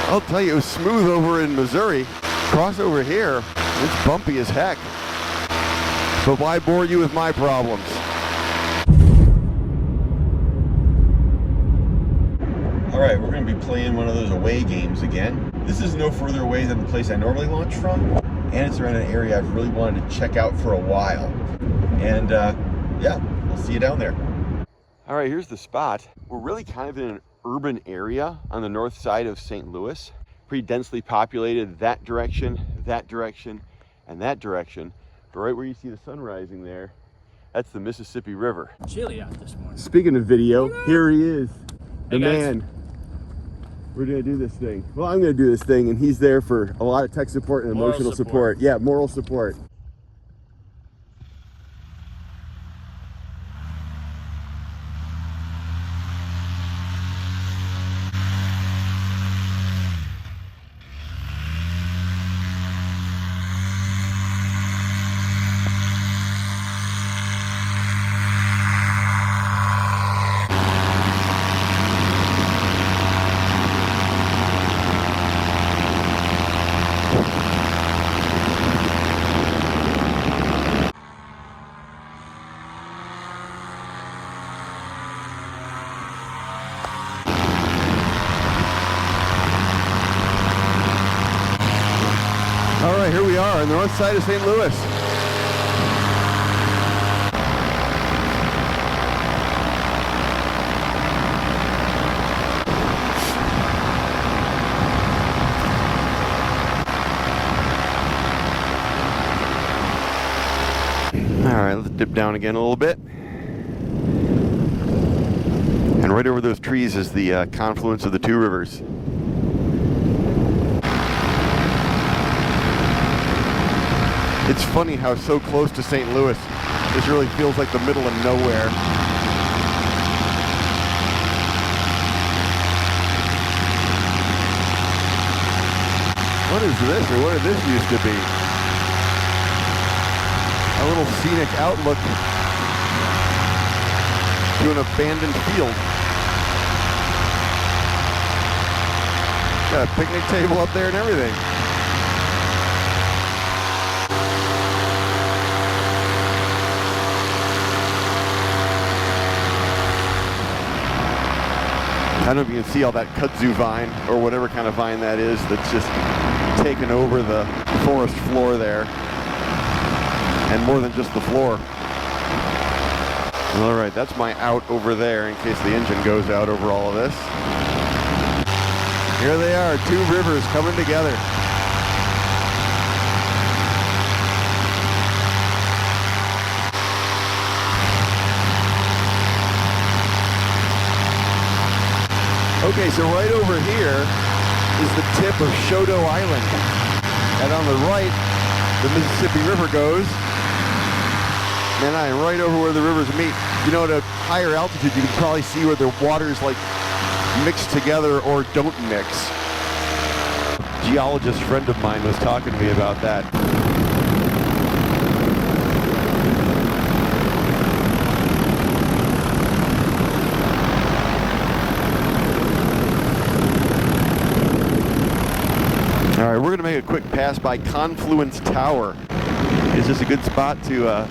I'll tell you, it was smooth over in Missouri. Cross over here, it's bumpy as heck. But why bore you with my problems? All right, we're going to be playing one of those away games again. This is no further away than the place I normally launch from, and it's around an area I've really wanted to check out for a while. And yeah, we'll see you down there. All right, here's the spot. We're really kind of in an urban area on the north side of St. Louis. Pretty densely populated, that direction, and that direction. But right where you see the sun rising there, that's the Mississippi River. Chilly out this morning. Speaking of video, here he is, the Hey guys. man. We're gonna do this thing. Well, I'm gonna do this thing, and he's there for a lot of tech support and emotional support. Yeah, moral support. All right, here we are on the north side of St. Louis. All right, let's dip down again a little bit. And right over those trees is the confluence of the two rivers. It's funny how so close to St. Louis, this really feels like the middle of nowhere. What is this, or what did this used to be? A little scenic outlook to an abandoned field. Got a picnic table up there and everything. I don't know if you can see all that kudzu vine, or whatever kind of vine that is, that's just taken over the forest floor there. And more than just the floor. All right, that's my out over there in case the engine goes out over all of this. Here they are, two rivers coming together. Okay, so right over here is the tip of Chouteau Island. And on the right, the Mississippi River goes. And I am right over where the rivers meet. You know, at a higher altitude, you can probably see where the waters like mix together or don't mix. A geologist friend of mine was talking to me about that. All right, we're going to make a quick pass by Confluence Tower. It's just a good spot to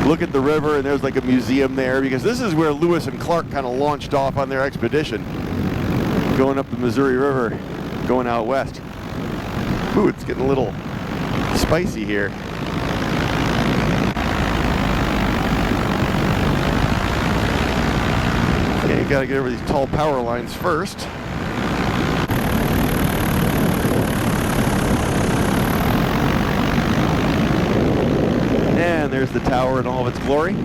look at the river, and there's like a museum there, because this is where Lewis and Clark kind of launched off on their expedition, going up the Missouri River, going out west. Ooh, it's getting a little spicy here. Okay, you gotta get over these tall power lines first. And there's the tower in all of its glory.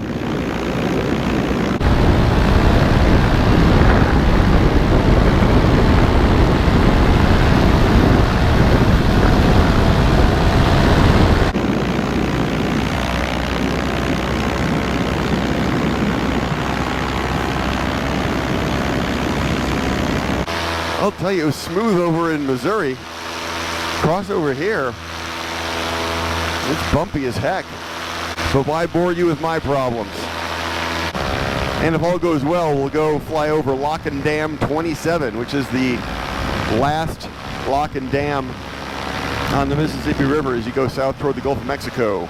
I'll tell you, it was smooth over in Missouri. Cross over here, it's bumpy as heck. But why bore you with my problems? And if all goes well, we'll go fly over Lock and Dam 27, which is the last lock and dam on the Mississippi River as you go south toward the Gulf of Mexico.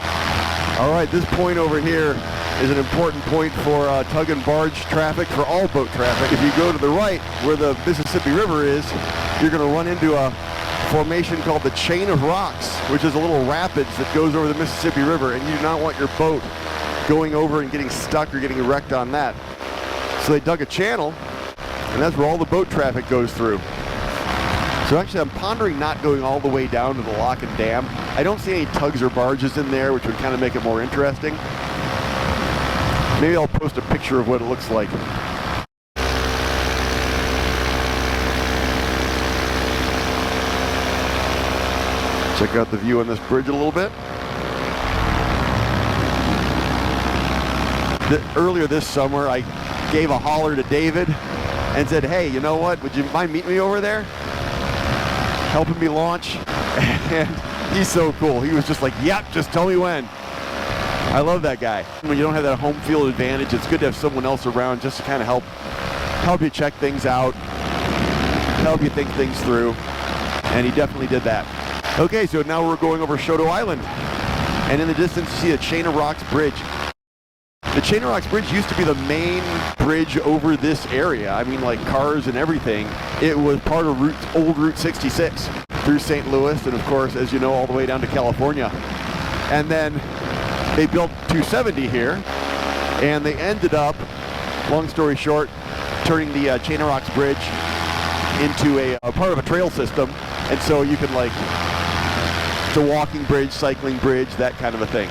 All right, this point over here is an important point for tug and barge traffic, for all boat traffic. If you go to the right where the Mississippi River is, you're going to run into a formation called the Chain of Rocks, which is a little rapids that goes over the Mississippi River, and you do not want your boat going over and getting stuck or getting wrecked on that. So they dug a channel, and that's where all the boat traffic goes through. So actually I'm pondering not going all the way down to the lock and dam. I don't see any tugs or barges in there, which would kind of make it more interesting. Maybe I'll post a picture of what it looks like. Check out the view on this bridge a little bit. Earlier this summer, I gave a holler to David and said, hey, you know what? Would you mind meeting me over there? Helping me launch. And he's so cool. He was just like, yep, just tell me when. I love that guy. When you don't have that home field advantage, it's good to have someone else around just to kind of help you check things out, help you think things through. And he definitely did that. Okay, so now we're going over Chouteau Island. And in the distance, you see a Chain of Rocks bridge. The Chain of Rocks bridge used to be the main bridge over this area. I mean, like cars and everything. It was part of old Route 66 through St. Louis, and of course, as you know, all the way down to California. And then they built 270 here, and they ended up, long story short, turning the Chain of Rocks bridge into a part of a trail system. And so you can, like, it's a walking bridge, cycling bridge, that kind of a thing.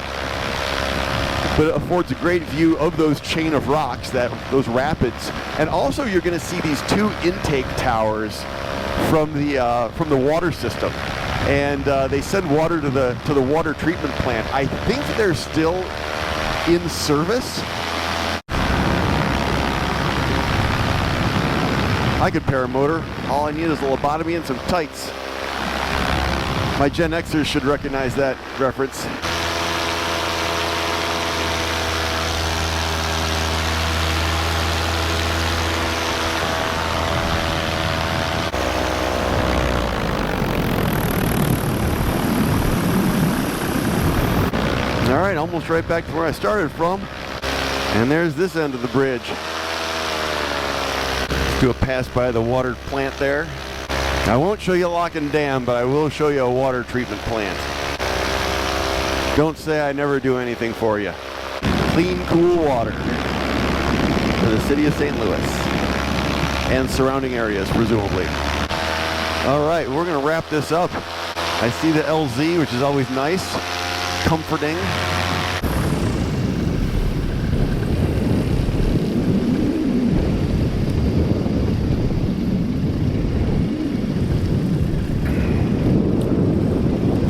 But it affords a great view of those chain of rocks, those rapids. And also you're going to see these two intake towers from the water system. And they send water to the water treatment plant. I think they're still in service. I could paramotor. All I need is a lobotomy and some tights. My Gen Xers should recognize that reference. All right, almost right back to where I started from. And there's this end of the bridge. Let's do a pass by the water plant there. I won't show you a lock and dam, but I will show you a water treatment plant. Don't say I never do anything for you. Clean, cool water for the city of St. Louis and surrounding areas, presumably. All right, we're going to wrap this up. I see the LZ, which is always nice, comforting.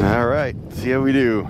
All right, see how we do.